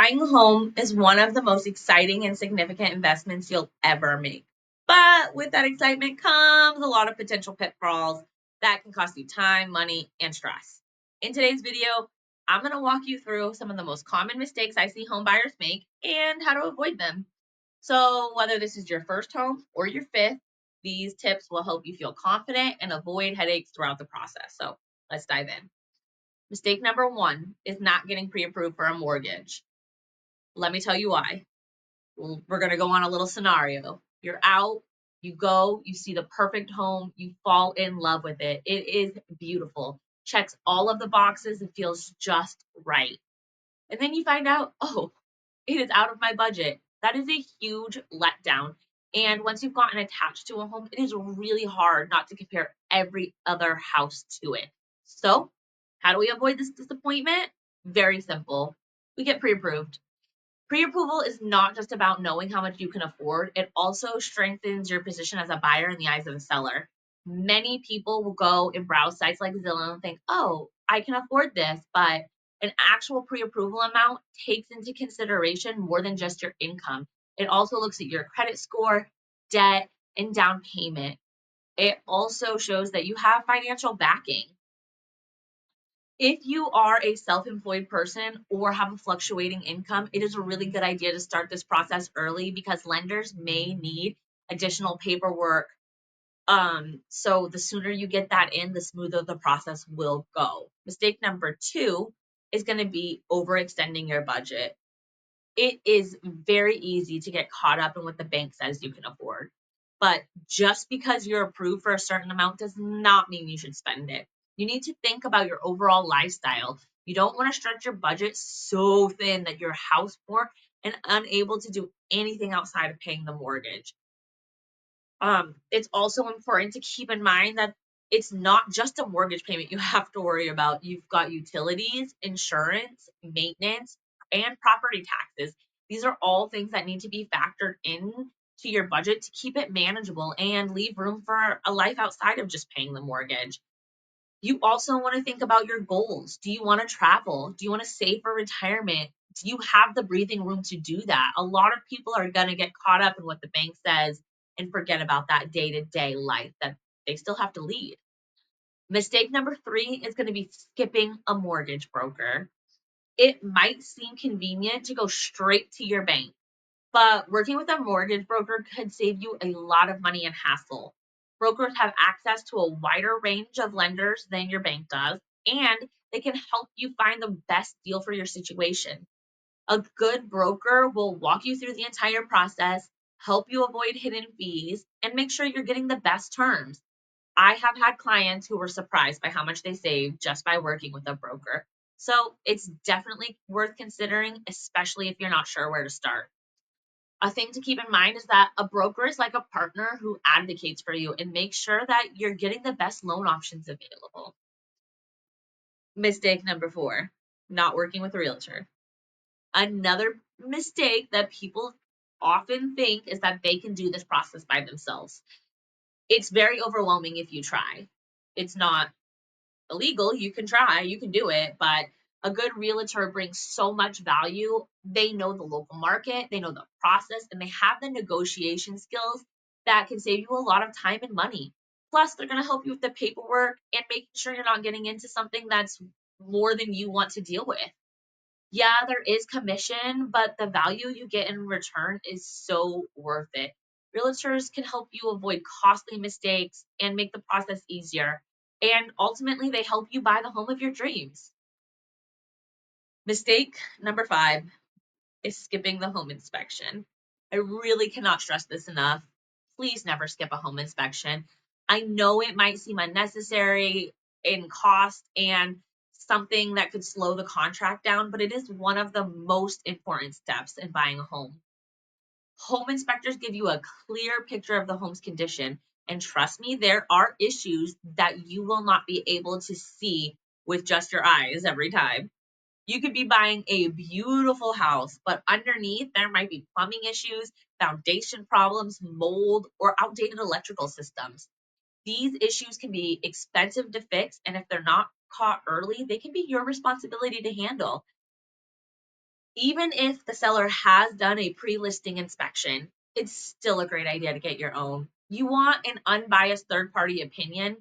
Buying a home is one of the most exciting and significant investments you'll ever make. But with that excitement comes a lot of potential pitfalls that can cost you time, money, and stress. In today's video, I'm going to walk you through some of the most common mistakes I see home buyers make and how to avoid them. So, whether this is your first home or your fifth, these tips will help you feel confident and avoid headaches throughout the process. So, let's dive in. Mistake number one is not getting pre approved for a mortgage. Let me tell you why. We're going to go on a little scenario. You're out, you go, you see the perfect home, you fall in love with it. It is beautiful, checks all of the boxes, and feels just right. And then you find out, oh, it is out of my budget. That is a huge letdown. And once you've gotten attached to a home, it is really hard not to compare every other house to it. So, how do we avoid this disappointment? Very simple. We get pre approved. Pre-approval is not just about knowing how much you can afford, it also strengthens your position as a buyer in the eyes of the seller. Many people will go and browse sites like Zillow and think, oh, I can afford this, but an actual pre-approval amount takes into consideration more than just your income. It also looks at your credit score, debt, and down payment. It also shows that you have financial backing. If you are a self-employed person or have a fluctuating income, it is a really good idea to start this process early because lenders may need additional paperwork. So the sooner you get that in, the smoother the process will go. Mistake number two is going to be overextending your budget. It is very easy to get caught up in what the bank says you can afford. But just because you're approved for a certain amount does not mean you should spend it. You need to think about your overall lifestyle. You don't want to stretch your budget so thin that you're house poor and unable to do anything outside of paying the mortgage. It's also important to keep in mind that it's not just a mortgage payment you have to worry about. You've got utilities, insurance, maintenance, and property taxes. These are all things that need to be factored in to your budget to keep it manageable and leave room for a life outside of just paying the mortgage. You also want to think about your goals. Do you want to travel? Do you want to save for retirement? Do you have the breathing room to do that? A lot of people are going to get caught up in what the bank says and forget about that day to day life that they still have to lead. Mistake number three is going to be skipping a mortgage broker. It might seem convenient to go straight to your bank, but working with a mortgage broker could save you a lot of money and hassle. Brokers have access to a wider range of lenders than your bank does, and they can help you find the best deal for your situation. A good broker will walk you through the entire process, help you avoid hidden fees, and make sure you're getting the best terms. I have had clients who were surprised by how much they saved just by working with a broker. So it's definitely worth considering, especially if you're not sure where to start. A thing to keep in mind is that a broker is like a partner who advocates for you and makes sure that you're getting the best loan options available. Mistake number four, not working with a realtor. Another mistake that people often think is that they can do this process by themselves. It's very overwhelming if you try. It's not illegal. You can try, you can do it, but a good realtor brings so much value. They know the local market, they know the process, and they have the negotiation skills that can save you a lot of time and money. Plus, they're going to help you with the paperwork and making sure you're not getting into something that's more than you want to deal with. Yeah, there is commission, but the value you get in return is so worth it. Realtors can help you avoid costly mistakes and make the process easier. And ultimately, they help you buy the home of your dreams. Mistake number five is skipping the home inspection. I really cannot stress this enough. Please never skip a home inspection. I know it might seem unnecessary in cost and something that could slow the contract down, but it is one of the most important steps in buying a home. Home inspectors give you a clear picture of the home's condition, and trust me, there are issues that you will not be able to see with just your eyes every time. You could be buying a beautiful house, but underneath there might be plumbing issues, foundation problems, mold, or outdated electrical systems. These issues can be expensive to fix, and if they're not caught early, they can be your responsibility to handle. Even if the seller has done a pre-listing inspection, it's still a great idea to get your own. You want an unbiased third-party opinion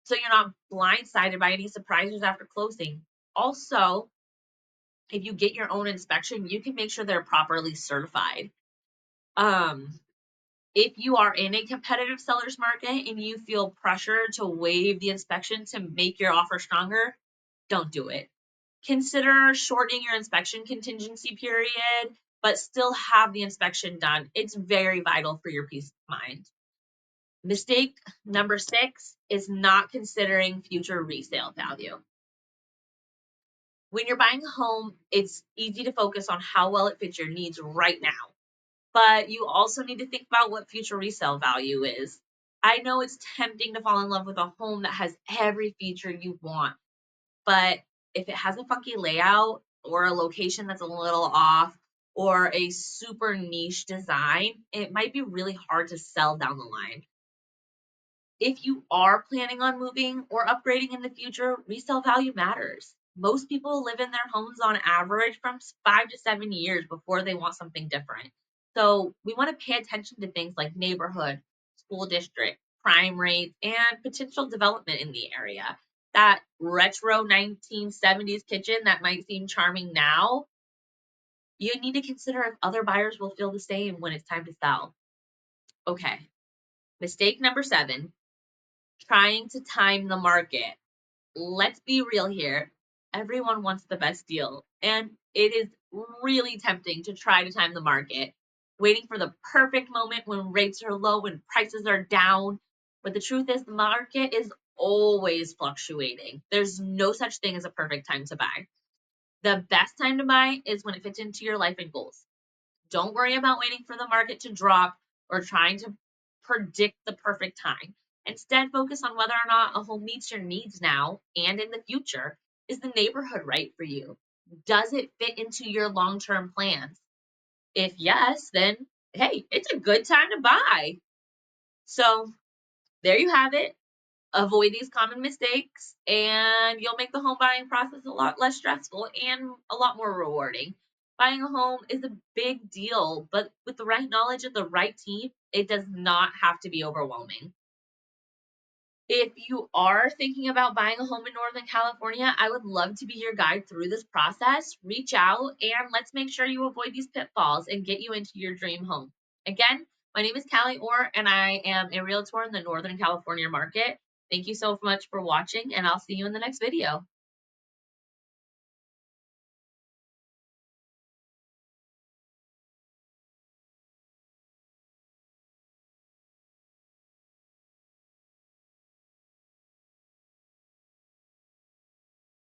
so you're not blindsided by any surprises after closing. Also, if you get your own inspection, you can make sure they're properly certified. Um, if you are in a competitive seller's market and you feel pressure to waive the inspection to make your offer stronger, don't do it. Consider shortening your inspection contingency period, but still have the inspection done. It's very vital for your peace of mind. Mistake number 6 is not considering future resale value. When you're buying a home, it's easy to focus on how well it fits your needs right now, but you also need to think about what future resale value is. I know it's tempting to fall in love with a home that has every feature you want, but if it has a funky layout or a location that's a little off or a super niche design, it might be really hard to sell down the line. If you are planning on moving or upgrading in the future, resale value matters. Most people live in their homes on average from 5 to 7 years before they want something different. So we want to pay attention to things like neighborhood, school district, crime rates, and potential development in the area. That retro 1970s kitchen that might seem charming now, you need to consider if other buyers will feel the same when it's time to sell. Okay, mistake number 7, trying to time the market. Let's be real here. Everyone wants the best deal, and it is really tempting to try to time the market, waiting for the perfect moment when rates are low and prices are down. But the truth is, the market is always fluctuating. There's no such thing as a perfect time to buy. The best time to buy is when it fits into your life and goals. Don't worry about waiting for the market to drop or trying to predict the perfect time. Instead, focus on whether or not a home meets your needs now and in the future. Is the neighborhood right for you? Does it fit into your long term plans? If yes, then hey, it's a good time to buy. So, there you have it. Avoid these common mistakes, and you'll make the home buying process a lot less stressful and a lot more rewarding. Buying a home is a big deal, but with the right knowledge and the right team, it does not have to be overwhelming. If you are thinking about buying a home in Northern California, I would love to be your guide through this process. Reach out and let's make sure you avoid these pitfalls and get you into your dream home. Again, my name is Kallie Orr and I am a realtor in the Northern California market. Thank you so much for watching and I'll see you in the next video.